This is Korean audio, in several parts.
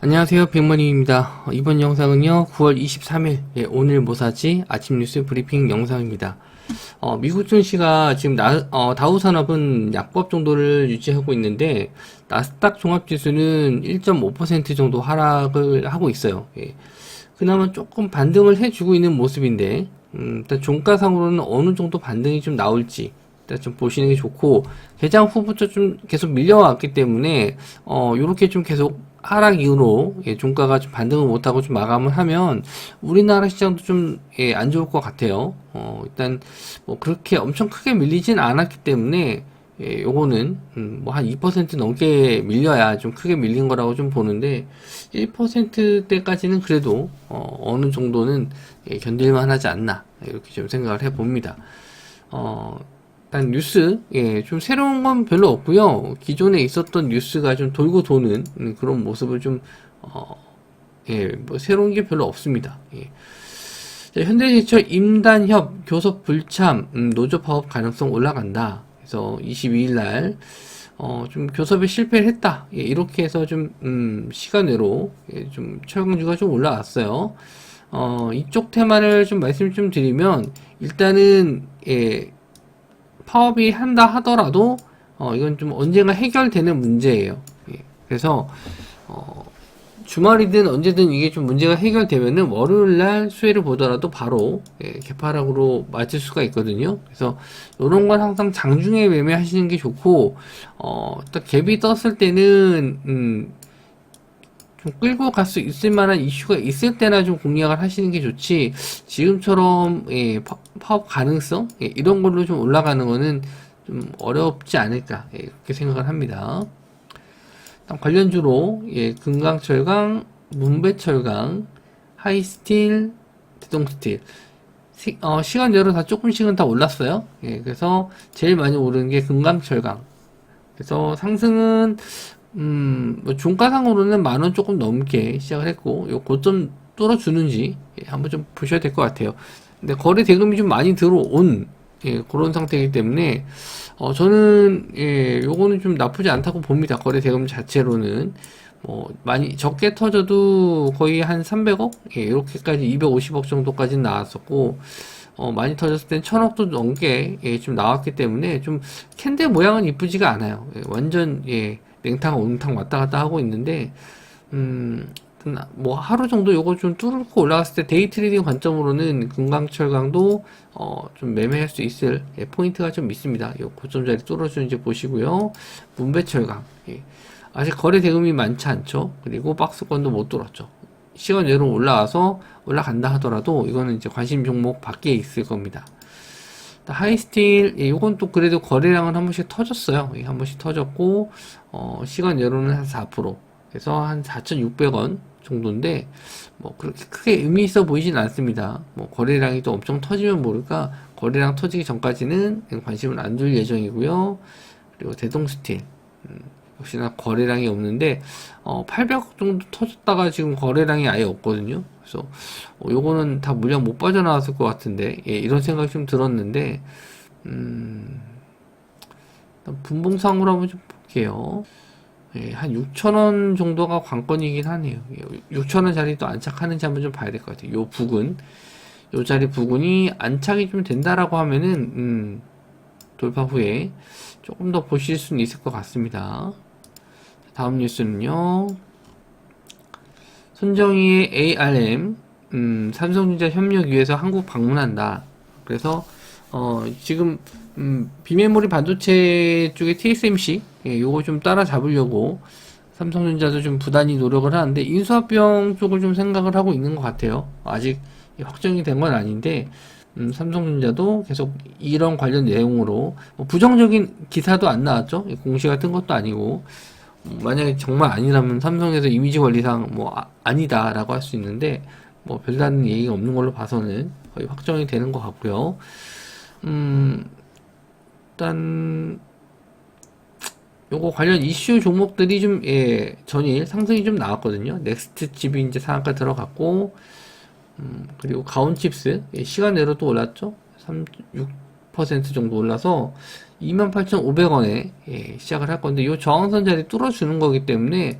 안녕하세요, 백만입니다. 이번 영상은요 9월 23일 오늘 뭐 사지 아침 뉴스 브리핑 영상입니다. 미국 증시가 지금 다우산업은 약보합 정도를 유지하고 있는데 나스닥 종합지수는 1.5% 정도 하락을 하고 있어요. 그나마 조금 반등을 해주고 있는 모습인데 일단 종가상으로는 어느 정도 반등이 좀 나올지 일단 좀 보시는 게 좋고, 개장 후부터 좀 계속 밀려왔기 때문에 요렇게 좀 계속 하락 이후로 종가가 좀 반등을 못하고 좀 마감을 하면 우리나라 시장도 좀 안 좋을 것 같아요. 일단 뭐 그렇게 엄청 크게 밀리진 않았기 때문에 요거는 뭐 한 2% 넘게 밀려야 좀 크게 밀린 거라고 좀 보는데, 1%대까지는 그래도 어느 정도는 견딜만 하지 않나 이렇게 좀 생각을 해 봅니다. 일단 뉴스, 좀 새로운 건 별로 없고요. 기존에 있었던 뉴스가 좀 돌고 도는 그런 모습을 좀, 뭐 새로운 게 별로 없습니다. 자, 현대제철 임단협 교섭 불참, 노조 파업 가능성 올라간다. 그래서 22일 날, 좀 교섭에 실패를 했다. 이렇게 해서 좀, 시간으로, 좀 철강주가 좀 올라왔어요. 이쪽 테마를 좀 말씀 좀 드리면, 일단은, 파업이 한다 하더라도 이건 좀 언젠가 해결되는 문제예요. 그래서 주말이든 언제든 이게 좀 문제가 해결되면은 월요일날 수혜를 보더라도 바로 개파락으로 맞을 수가 있거든요. 그래서 이런 건 항상 장중에 매매하시는 게 좋고, 딱 갭이 떴을 때는 좀 끌고 갈 수 있을 만한 이슈가 있을 때나 좀 공략을 하시는 게 좋지, 지금처럼 파업 가능성 이런 걸로 좀 올라가는 거는 좀 어렵지 않을까 그렇게 생각을 합니다. 관련주로 금강철강, 문배철강, 하이스틸, 대동스틸, 시간대로 다 조금씩은 다 올랐어요. 그래서 제일 많이 오른 게 금강철강. 그래서 상승은 뭐 종가상으로는 10,000원 조금 넘게 시작을 했고, 요 고점 뚫어주는지 한번 좀 보셔야 될 것 같아요. 근데 거래 대금이 좀 많이 들어온 그런 상태이기 때문에 저는 요거는 좀 나쁘지 않다고 봅니다. 거래 대금 자체로는 뭐 많이 적게 터져도 거의 한 300억 이렇게까지 250억 정도까지 나왔었고, 많이 터졌을 땐 1,000억도 넘게 좀 나왔기 때문에 좀 캔들 모양은 이쁘지가 않아요. 완전 냉탕 온탕 왔다 갔다 하고 있는데, 뭐 하루 정도 요거 좀 뚫고 올라갔을 때 데이 트레이딩 관점으로는 금강철강도 좀 매매할 수 있을 포인트가 좀 있습니다. 요 고점 자리 뚫어주는지 보시고요. 문배철강, 아직 거래 대금이 많지 않죠. 그리고 박스권도 못 뚫었죠. 시간 외로 올라와서 올라간다 하더라도 이거는 이제 관심 종목 밖에 있을 겁니다. 하이스틸, 요건 또 그래도 거래량은 한 번씩 터졌어요. 한 번씩 터졌고, 시간 외로는 한 4%. 그래서 한 4,600원 정도인데, 뭐, 그렇게 크게 의미 있어 보이진 않습니다. 뭐, 거래량이 또 엄청 터지면 모를까, 거래량 터지기 전까지는 관심을 안 둘 예정이고요. 그리고 대동스틸. 역시나 거래량이 없는데 800억 정도 터졌다가 지금 거래량이 아예 없거든요. 그래서 요거는 다 물량 못 빠져나왔을 것 같은데, 이런 생각이 좀 들었는데, 분봉상으로 한번 좀 볼게요. 한 6,000원 정도가 관건이긴 하네요. 6,000원 자리도 안착하는지 한번 좀 봐야 될 것 같아요. 요 부근, 요 자리 부근이 안착이 좀 된다라고 하면은 돌파 후에 조금 더 보실 수는 있을 것 같습니다. 다음 뉴스는요, 손정희의 ARM, 삼성전자 협력위해서 한국 방문한다. 그래서 지금 비메모리 반도체 쪽에 TSMC 요거 좀 따라잡으려고 삼성전자도 좀 부단히 노력을 하는데, 인수합병 쪽을 좀 생각을 하고 있는 것 같아요. 아직 확정이 된 건 아닌데, 삼성전자도 계속 이런 관련 내용으로 뭐 부정적인 기사도 안 나왔죠. 공시가 뜬 것도 아니고, 만약에 정말 아니라면 삼성에서 이미지 관리상 뭐 아니다라고 할 수 있는데, 뭐 별다른 얘기가 없는 걸로 봐서는 거의 확정이 되는 것 같고요. 일단 요거 관련 이슈 종목들이 좀 전일 상승이 좀 나왔거든요. 넥스트 칩이 이제 상한가 들어갔고, 그리고 가온칩스 시간 내로 또 올랐죠. 6% 정도 올라서 28,500원에 시작을 할 건데, 이 저항선 자리 뚫어주는 거기 때문에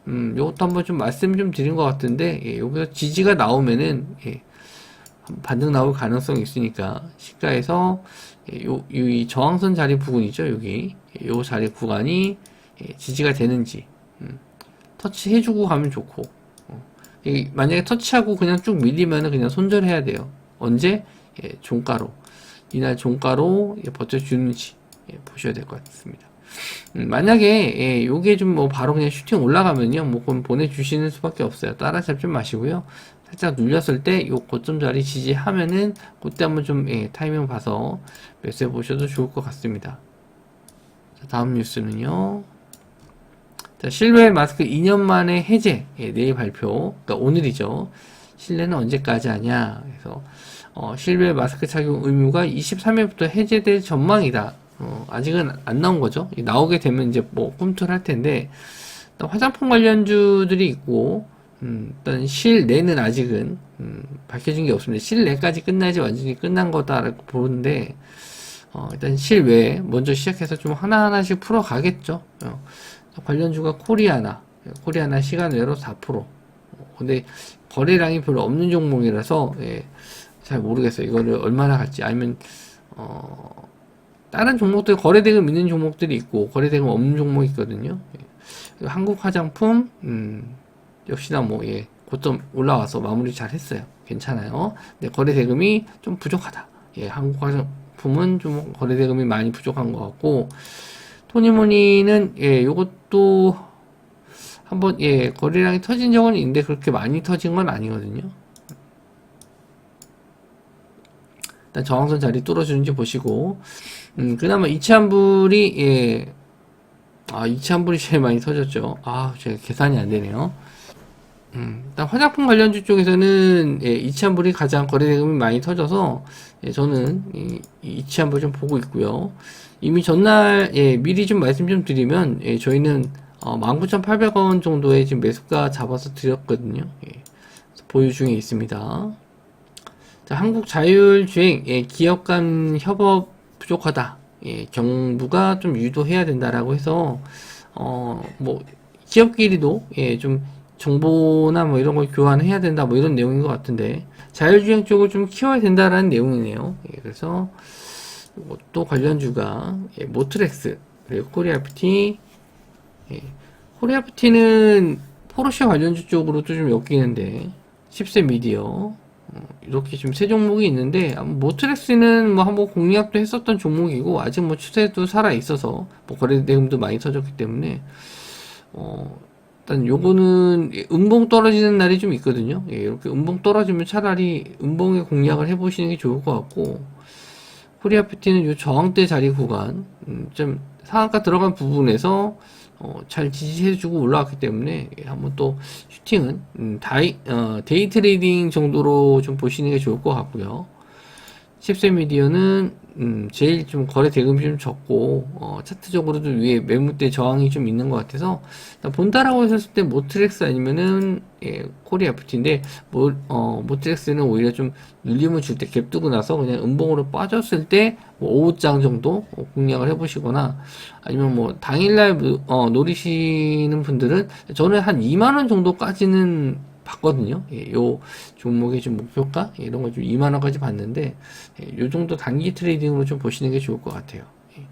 요것도 한번 좀 말씀 좀 드린 것 같은데, 예, 여기서 지지가 나오면은, 예, 반등 나올 가능성이 있으니까, 시가에서, 예, 이 저항선 자리 부분이죠, 여기. 요 자리 구간이, 예, 지지가 되는지, 터치해주고 가면 좋고, 만약에 터치하고 그냥 쭉 밀리면은 그냥 손절해야 돼요. 언제? 예, 종가로. 이날 종가로 예, 버텨주는지, 예, 보셔야 될 것 같습니다. 만약에 예, 요게 좀 뭐 바로 그냥 슈팅 올라가면요, 뭐 그럼 보내주시는 수밖에 없어요. 따라잡지 마시고요. 살짝 눌렸을 때 요 고점 자리 지지하면은 그때 한번 좀 예, 타이밍 봐서 매수해 보셔도 좋을 것 같습니다. 자, 다음 뉴스는요. 자, 실외 마스크 2년 만에 해제. 예, 내일 발표. 그러니까 오늘이죠. 실내는 언제까지 하냐. 그래서 실외 마스크 착용 의무가 23일부터 해제될 전망이다. 아직은 안 나온 거죠. 나오게 되면 이제 뭐 꿈틀할 텐데, 일단 화장품 관련주들이 있고, 일단 실내는 아직은, 밝혀진 게 없습니다. 실내까지 끝나지 완전히 끝난 거다라고 보는데, 일단 실외 먼저 시작해서 좀 하나하나씩 풀어가겠죠. 관련주가 코리아나 시간 외로 4%. 근데 거래량이 별로 없는 종목이라서, 예, 잘 모르겠어요. 이거를 얼마나 갈지. 아니면, 다른 종목들, 거래대금 있는 종목들이 있고, 거래대금 없는 종목이 있거든요. 예. 한국 화장품, 역시나 뭐, 예, 고점 올라와서 마무리 잘 했어요. 괜찮아요. 근데 거래대금이 좀 부족하다. 예, 한국 화장품은 좀 거래대금이 많이 부족한 것 같고, 토니모니는, 예, 요것도, 한번, 예, 거래량이 터진 적은 있는데, 그렇게 많이 터진 건 아니거든요. 일단 저항선 자리 뚫어주는지 보시고, 그나마 이치환불이, 예, 이치환불이 제일 많이 터졌죠. 제가 계산이 안 되네요. 일단 화장품 관련주 쪽에서는, 예, 이치환불이 가장 거래대금이 많이 터져서, 예, 저는 이치환불 좀 보고 있고요. 이미 전날, 예, 미리 좀 말씀 좀 드리면, 예, 저희는 19,800원 정도의 지금 매수가 잡아서 드렸거든요. 예, 보유 중에 있습니다. 자, 한국 자율주행, 예, 기업 간 협업 부족하다. 예, 정부가 좀 유도해야 된다라고 해서, 뭐, 기업끼리도, 예, 좀 정보나 뭐 이런 걸 교환해야 된다, 뭐 이런 내용인 것 같은데, 자율주행 쪽을 좀 키워야 된다라는 내용이네요. 예, 그래서, 또 관련주가, 예, 모트렉스, 그리고 코리아프티, 예, 코리아프티는 포르쉐 관련주 쪽으로도 좀 엮이는데, 10세 미디어, 이렇게 지금 세 종목이 있는데, 모트렉스는 뭐 한번 공략도 했었던 종목이고, 아직 뭐 추세도 살아 있어서, 뭐 거래 대금도 많이 터졌기 때문에, 일단 요거는 음봉 떨어지는 날이 좀 있거든요. 예, 이렇게 음봉 떨어지면 차라리 음봉에 공략을 해보시는 게 좋을 것 같고, 코리아프티는 요 저항대 자리 구간, 좀 상한가 들어간 부분에서 잘 지지해주고 올라왔기 때문에 한번 또 슈팅은 데이 트레이딩 정도로 좀 보시는 게 좋을 것 같고요. 10세 미디어는 제일 좀 거래 대금이 좀 적고 차트적으로도 위에 매물대 저항이 좀 있는 것 같아서 본다라고 했을 때 모트렉스 아니면은 예, 코리아프티인데 모트렉스는 오히려 좀 눌림을 줄 때 갭 두고 나서 그냥 음봉으로 빠졌을 때 뭐 5장 정도 공략을 해보시거나 아니면 뭐 당일날 노리시는 분들은 저는 한 2만원 정도까지는 봤거든요. 예, 요 종목의 좀 목표가 예, 이런 거 좀 2만 원까지 봤는데 예, 요 정도 단기 트레이딩으로 좀 보시는 게 좋을 것 같아요. 예.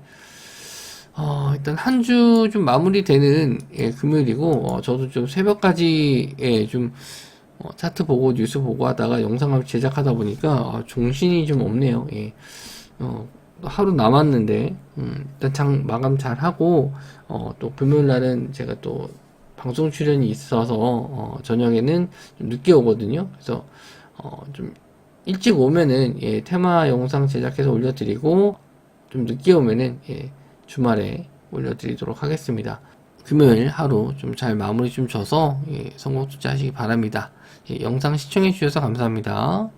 일단 한 주 좀 마무리되는 예, 금요일이고 저도 좀 새벽까지 예, 좀 차트 보고 뉴스 보고 하다가 영상을 제작하다 보니까 정신이 좀 없네요. 예. 하루 남았는데 일단 장 마감 잘 하고 또 금요일 날은 제가 또 방송 출연이 있어서 저녁에는 좀 늦게 오거든요. 그래서 좀 일찍 오면은 예, 테마 영상 제작해서 올려드리고 좀 늦게 오면은 예, 주말에 올려드리도록 하겠습니다. 금요일 하루 좀 잘 마무리 좀 져서 예, 성공 투자하시기 바랍니다. 예, 영상 시청해 주셔서 감사합니다.